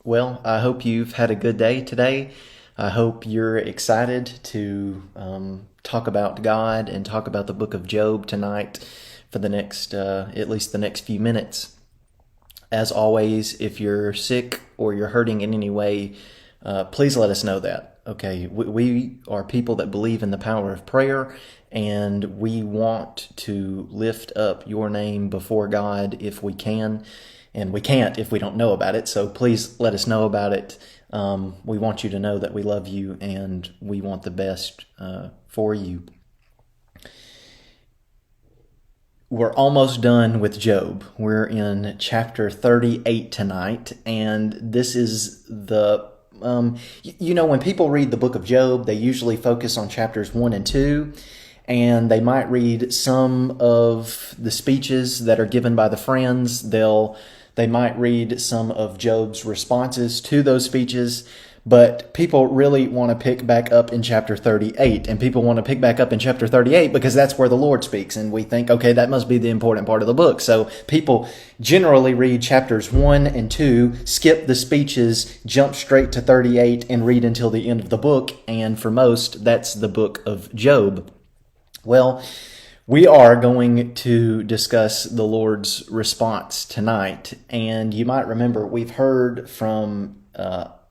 Well, I hope you've had a good day today. I hope you're excited to talk about God and talk about the book of Job tonight for the next, at least the next few minutes. As always, if you're sick or you're hurting in any way, please let us know that. Okay, we are people that believe in the power of prayer, and we want to lift up your name before God if we can, and we can't if we don't know about it. So please let us know about it. We want you to know that we love you and we want the best for you. We're almost done with Job. We're in chapter 38 tonight, and this is when people read the book of Job, they usually focus on chapters 1 and 2, and they might read some of the speeches that are given by the friends. They might read some of Job's responses to those speeches. But people really want to pick back up in chapter 38, and people want to pick back up in chapter 38 because that's where the Lord speaks, and we think, okay, that must be the important part of the book. So people generally read chapters 1 and 2, skip the speeches, jump straight to 38, and read until the end of the book, and for most, that's the book of Job. Well, we are going to discuss the Lord's response tonight, and you might remember we've heard from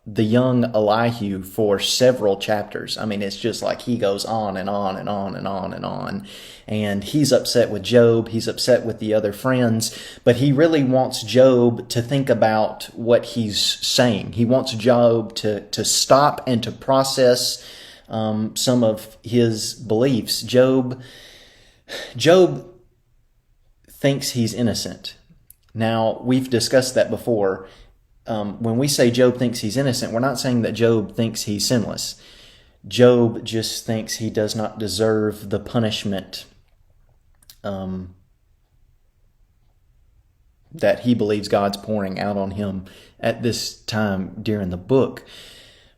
the young Elihu for several chapters. I mean, it's just like he goes on and on and on and on and on. And he's upset with Job. He's upset with the other friends. But he really wants Job to think about what he's saying. He wants Job to stop and to process some of his beliefs. Job thinks he's innocent. Now, we've discussed that before. When we say Job thinks he's innocent, we're not saying that Job thinks he's sinless. Job just thinks he does not deserve the punishment that he believes God's pouring out on him at this time during the book.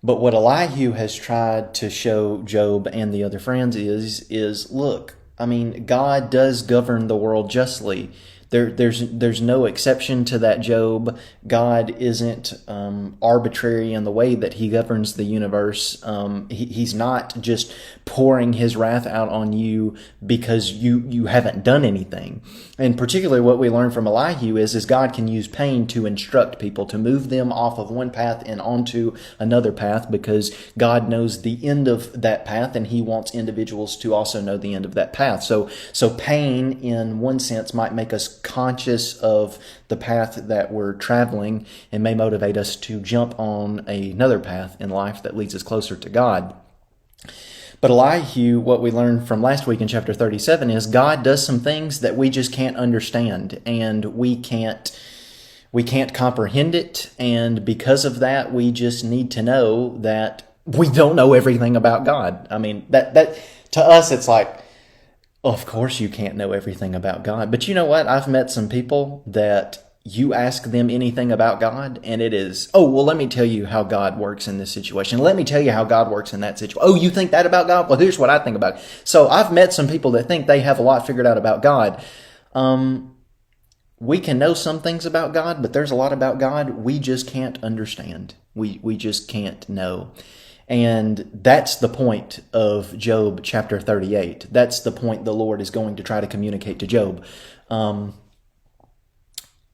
But what Elihu has tried to show Job and the other friends is look, I mean, God does govern the world justly. There's no exception to that, Job. God isn't arbitrary in the way that he governs the universe. He's not just pouring his wrath out on you because you haven't done anything. And particularly what we learn from Elihu is God can use pain to instruct people, to move them off of one path and onto another path, because God knows the end of that path and he wants individuals to also know the end of that path. So pain in one sense might make us conscious of the path that we're traveling and may motivate us to jump on another path in life that leads us closer to God. But Elihu, what we learned from last week in chapter 37 is God does some things that we just can't understand, and we can't comprehend it, and because of that, we just need to know that we don't know everything about God. I mean, that to us, it's like, of course you can't know everything about God. But you know what? I've met some people that you ask them anything about God, and it is, oh, well, let me tell you how God works in this situation. Let me tell you how God works in that situation. Oh, you think that about God? Well, here's what I think about it. So I've met some people that think they have a lot figured out about God. We can know some things about God, but there's a lot about God we just can't understand. We just can't know. And that's the point of Job chapter 38. That's the point the Lord is going to try to communicate to Job.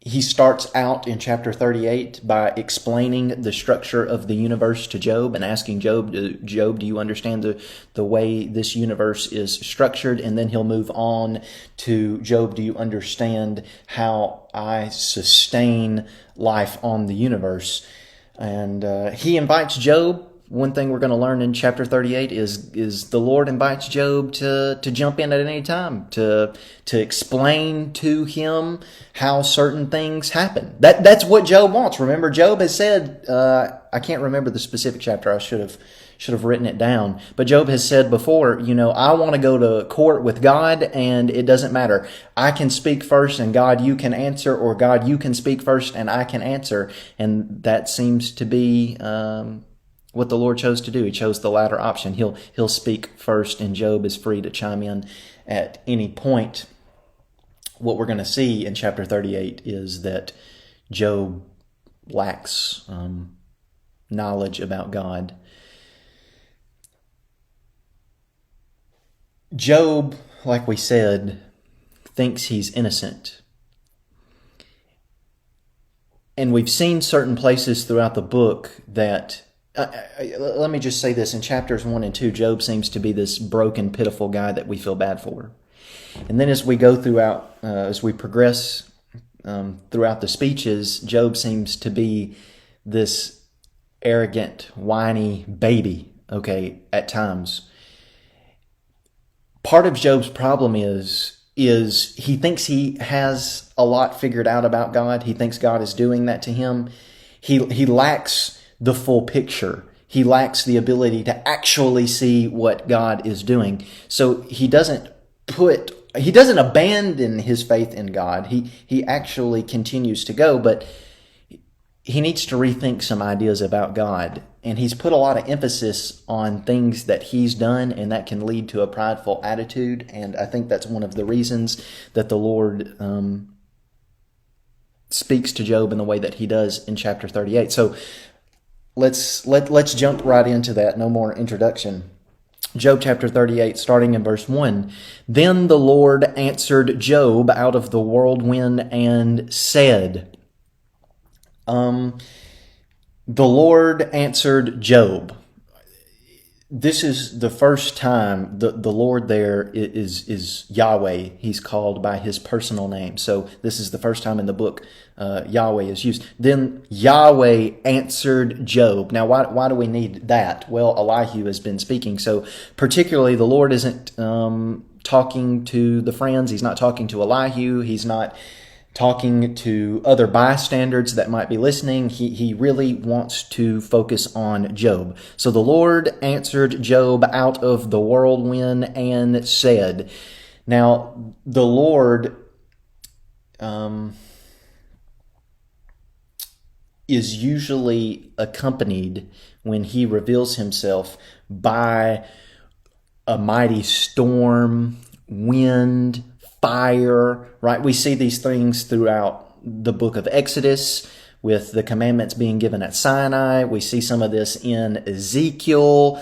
He starts out in chapter 38 by explaining the structure of the universe to Job and asking Job, do you understand the way this universe is structured? And then he'll move on to, Job, do you understand how I sustain life on the universe? And he invites Job. One thing we're going to learn in chapter 38 is the Lord invites Job to jump in at any time, to explain to him how certain things happen. That's what Job wants. Remember, Job has said, I can't remember the specific chapter. I should have written it down. But Job has said before, I want to go to court with God, and it doesn't matter. I can speak first, and God, you can answer, or God, you can speak first, and I can answer. And that seems to be what the Lord chose to do. He chose the latter option. He'll speak first, and Job is free to chime in at any point. What we're going to see in chapter 38 is that Job lacks knowledge about God. Job, like we said, thinks he's innocent. And we've seen certain places throughout the book that, let me just say this, in chapters 1 and 2, Job seems to be this broken, pitiful guy that we feel bad for. And then as we go throughout, as we progress throughout the speeches, Job seems to be this arrogant, whiny baby, okay, at times. Part of Job's problem is he thinks he has a lot figured out about God. He thinks God is doing that to him. He lacks the full picture. He lacks the ability to actually see what God is doing. So he doesn't abandon his faith in God. He actually continues to go, but he needs to rethink some ideas about God. And he's put a lot of emphasis on things that he's done, and that can lead to a prideful attitude. And I think that's one of the reasons that the Lord speaks to Job in the way that he does in chapter 38. So let's jump right into that. No more introduction. Job chapter 38, starting in verse 1. Then the Lord answered Job out of the whirlwind and said... The Lord answered Job. This is the first time the Lord there is Yahweh. He's called by his personal name. So this is the first time in the book Yahweh is used. Then Yahweh answered Job. Now, why do we need that? Well, Elihu has been speaking. So particularly the Lord isn't talking to the friends. He's not talking to Elihu. He's not talking to other bystanders that might be listening. He really wants to focus on Job. So the Lord answered Job out of the whirlwind and said. Now, the Lord is usually accompanied when he reveals himself by a mighty storm, wind, fire, right? We see these things throughout the book of Exodus with the commandments being given at Sinai. We see some of this in Ezekiel.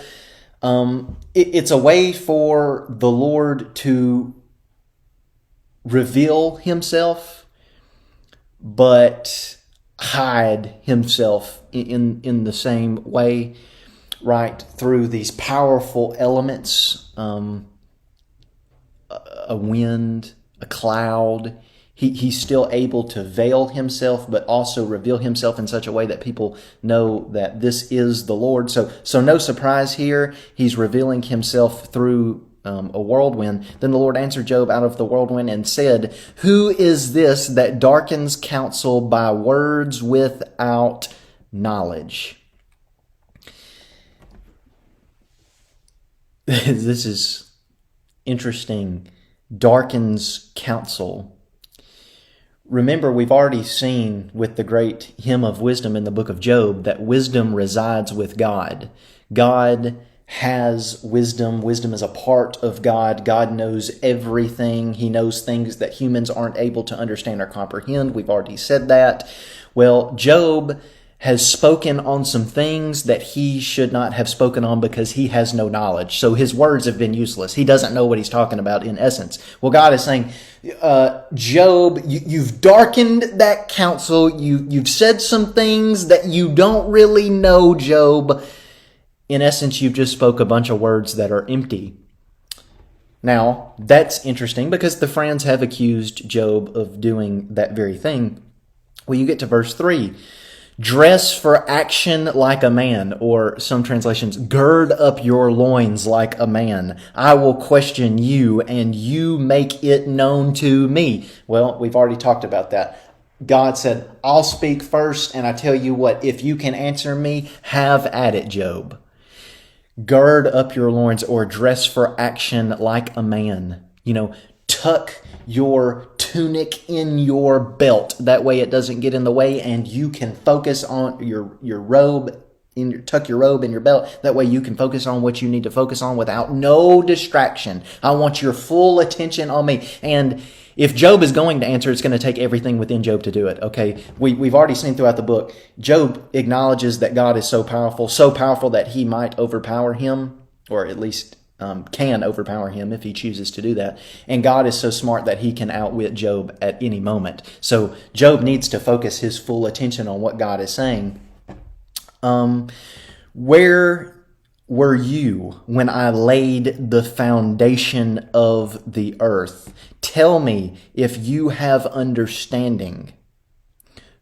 It's a way for the Lord to reveal himself, but hide himself in the same way, right? Through these powerful elements, a wind, a cloud. He's still able to veil himself, but also reveal himself in such a way that people know that this is the Lord. So no surprise here. He's revealing himself through a whirlwind. Then the Lord answered Job out of the whirlwind and said, "Who is this that darkens counsel by words without knowledge?" This is interesting. Darkens counsel. Remember, we've already seen with the great hymn of wisdom in the book of Job that wisdom resides with God. God has wisdom. Wisdom is a part of God. God knows everything. He knows things that humans aren't able to understand or comprehend. We've already said that. Well, Job has spoken on some things that he should not have spoken on because he has no knowledge. So his words have been useless. He doesn't know what he's talking about in essence. Well, God is saying, Job, you've darkened that counsel. You've said some things that you don't really know, Job. In essence, you've just spoke a bunch of words that are empty. Now, that's interesting because the friends have accused Job of doing that very thing. Well, you get to verse 3. Dress for action like a man, or some translations, gird up your loins like a man. I will question you, and you make it known to me. Well, we've already talked about that. God said, I'll speak first, and I tell you what, if you can answer me, have at it, Job. Gird up your loins, or dress for action like a man. Tuck your tunic in your belt. That way it doesn't get in the way and you can focus on your robe tuck your robe in your belt. That way you can focus on what you need to focus on without no distraction. I want your full attention on me. And if Job is going to answer, it's going to take everything within Job to do it. Okay, we've already seen throughout the book, Job acknowledges that God is so powerful that he might overpower him, or at least can overpower him if he chooses to do that. And God is so smart that he can outwit Job at any moment. So Job needs to focus his full attention on what God is saying. Where were you when I laid the foundation of the earth? Tell me if you have understanding.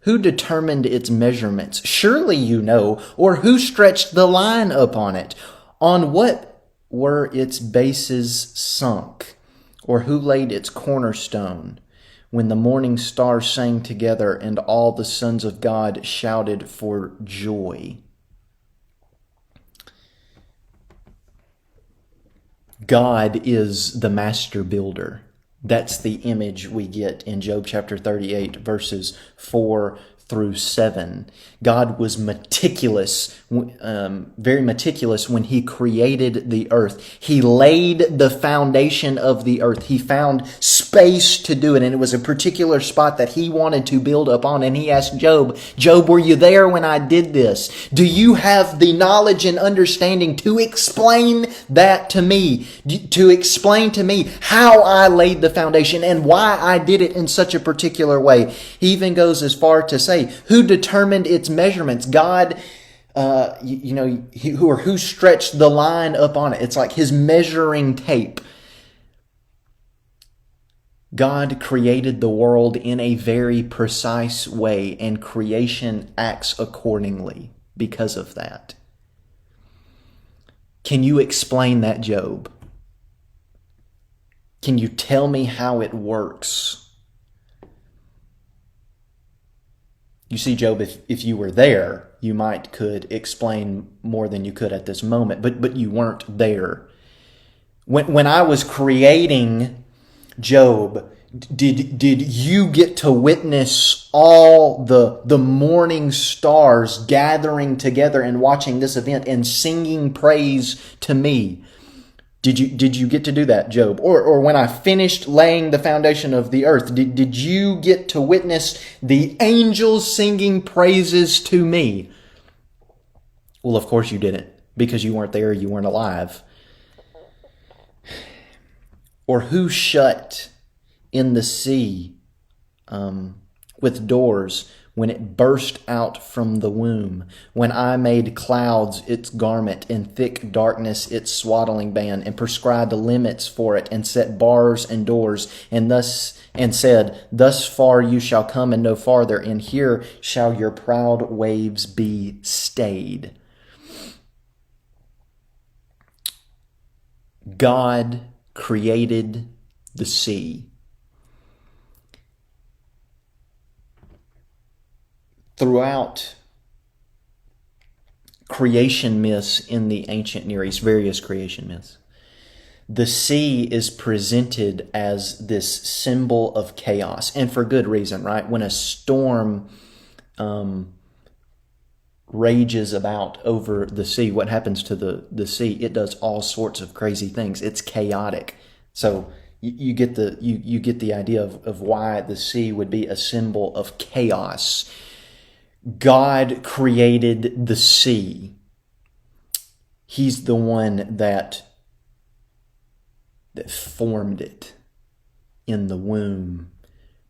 Who determined its measurements? Surely you know. Or who stretched the line upon it? On what were its bases sunk? Or who laid its cornerstone? When the morning stars sang together and all the sons of God shouted for joy. God is the master builder. That's the image we get in Job chapter 38, verses 4 through 7. God was meticulous, very meticulous when he created the earth. He laid the foundation of the earth. He found space to do it, and it was a particular spot that he wanted to build upon. And he asked Job, were you there when I did this? Do you have the knowledge and understanding to explain that to me? To explain to me how I laid the foundation and why I did it in such a particular way. He even goes as far to say, who determined its measurements? God, who stretched the line up on it. It's like his measuring tape. God created the world in a very precise way, and creation acts accordingly because of that. Can you explain that, Job? Can you tell me how it works? You see, Job, if you were there, you could explain more than you could at this moment, but you weren't there. When I was creating Job, did you get to witness all the morning stars gathering together and watching this event and singing praise to me? Did you get to do that, Job? Or when I finished laying the foundation of the earth, did you get to witness the angels singing praises to me? Well, of course you didn't, because you weren't there, you weren't alive. Or who shut in the sea with doors when it burst out from the womb, when I made clouds its garment and thick darkness its swaddling band, and prescribed limits for it, and set bars and doors, and said, thus far you shall come and no farther, and here shall your proud waves be stayed. God created the sea. Throughout creation myths in the ancient Near East, various creation myths, the sea is presented as this symbol of chaos, and for good reason, right? When a storm rages about over the sea, what happens to the sea? It does all sorts of crazy things. It's chaotic. So you get the idea of why the sea would be a symbol of chaos. God created the sea. He's the one that formed it in the womb,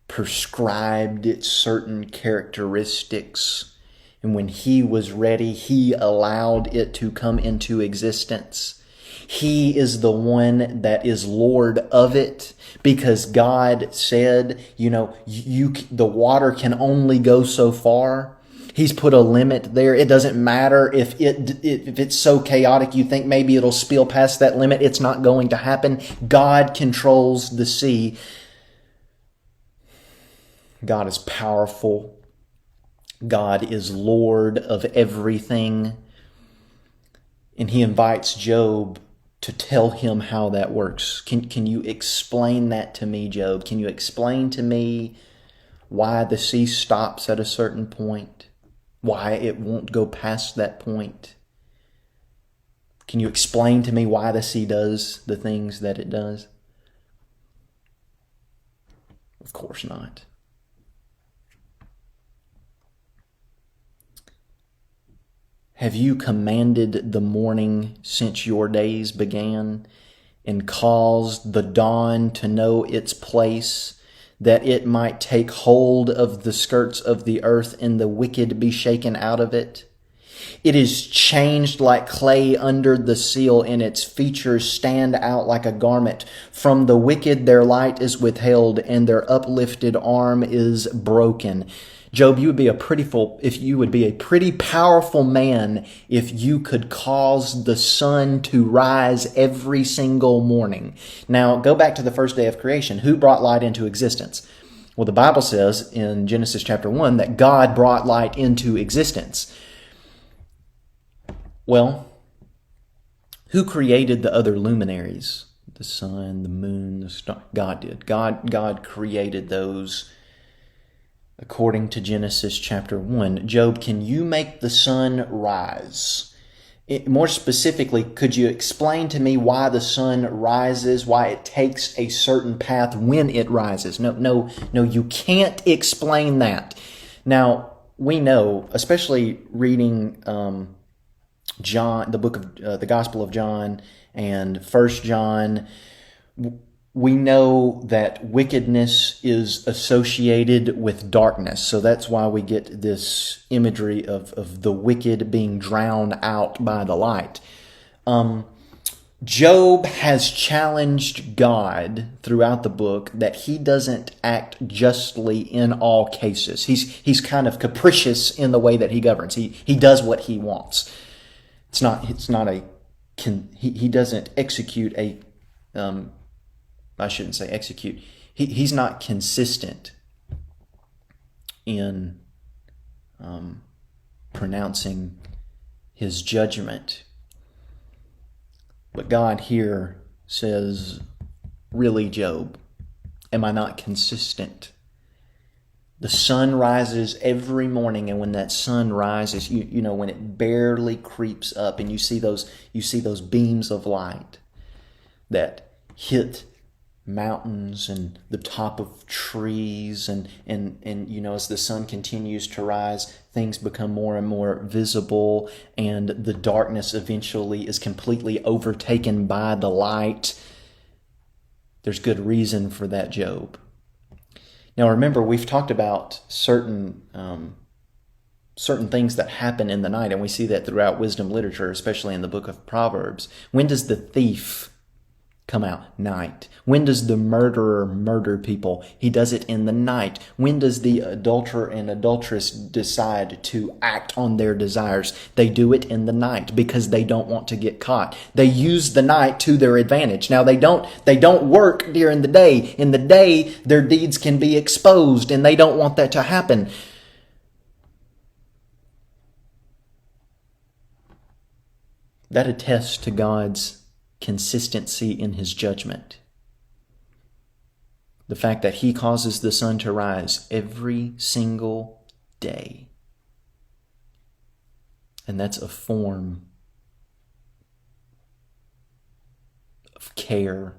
prescribed its certain characteristics, and when he was ready, he allowed it to come into existence. He is the one that is Lord of it, because God said, the water can only go so far. He's put a limit there. It doesn't matter if it's so chaotic you think maybe it'll spill past that limit. It's not going to happen. God controls the sea. God is powerful. God is Lord of everything. And he invites Job to tell him how that works. Can you explain that to me, Job? Can you explain to me why the sea stops at a certain point? Why it won't go past that point? Can you explain to me why the sea does the things that it does? Of course not. Have you commanded the morning since your days began, and caused the dawn to know its place, that it might take hold of the skirts of the earth and the wicked be shaken out of it? It is changed like clay under the seal, and its features stand out like a garment. From the wicked their light is withheld, and their uplifted arm is broken. Job, you would be a pretty powerful man if you could cause the sun to rise every single morning. Now, go back to the first day of creation. Who brought light into existence? Well, the Bible says in Genesis chapter 1 that God brought light into existence. Well, who created the other luminaries? The sun, the moon, the star. God did. God created those according to Genesis chapter 1. Job, can you make the sun rise? More specifically, could you explain to me why the sun rises, why it takes a certain path when it rises? No, you can't explain that. Now, we know, especially reading John, the book of the Gospel of John and 1 John, we know that wickedness is associated with darkness. So that's why we get this imagery of the wicked being drowned out by the light. Job has challenged God throughout the book that he doesn't act justly in all cases. He's kind of capricious in the way that he governs. He does what he wants. He doesn't execute a, I shouldn't say execute. He's not consistent in pronouncing his judgment. But God here says, really, Job, am I not consistent? The sun rises every morning, and when that sun rises, you know, when it barely creeps up, and you see those beams of light that hit mountains and the top of trees, and you know, as the sun continues to rise, things become more and more visible, and the darkness eventually is completely overtaken by the light. There's good reason for that, Job. Now remember, we've talked about certain things that happen in the night, and we see that throughout wisdom literature, especially in the book of Proverbs. When does the thief come out? Night. When does the murderer murder people? He does it in the night. When does the adulterer and adulteress decide to act on their desires? They do it in the night because they don't want to get caught. They use the night to their advantage. Now they don't work during the day. In the day, their deeds can be exposed, and they don't want that to happen. That attests to God's consistency in his judgment. The fact that he causes the sun to rise every single day. And that's a form of care,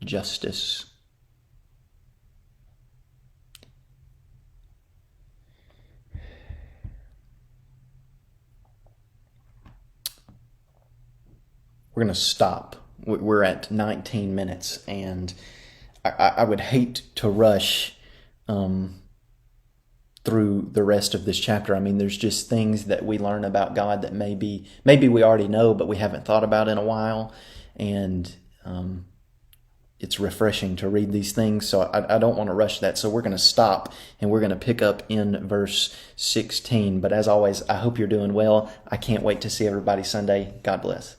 justice. We're going to stop. We're at 19 minutes, and I would hate to rush through the rest of this chapter. I mean, there's just things that we learn about God that maybe we already know, but we haven't thought about in a while, and it's refreshing to read these things, so I don't want to rush that. So we're going to stop, and we're going to pick up in verse 16. But as always, I hope you're doing well. I can't wait to see everybody Sunday. God bless.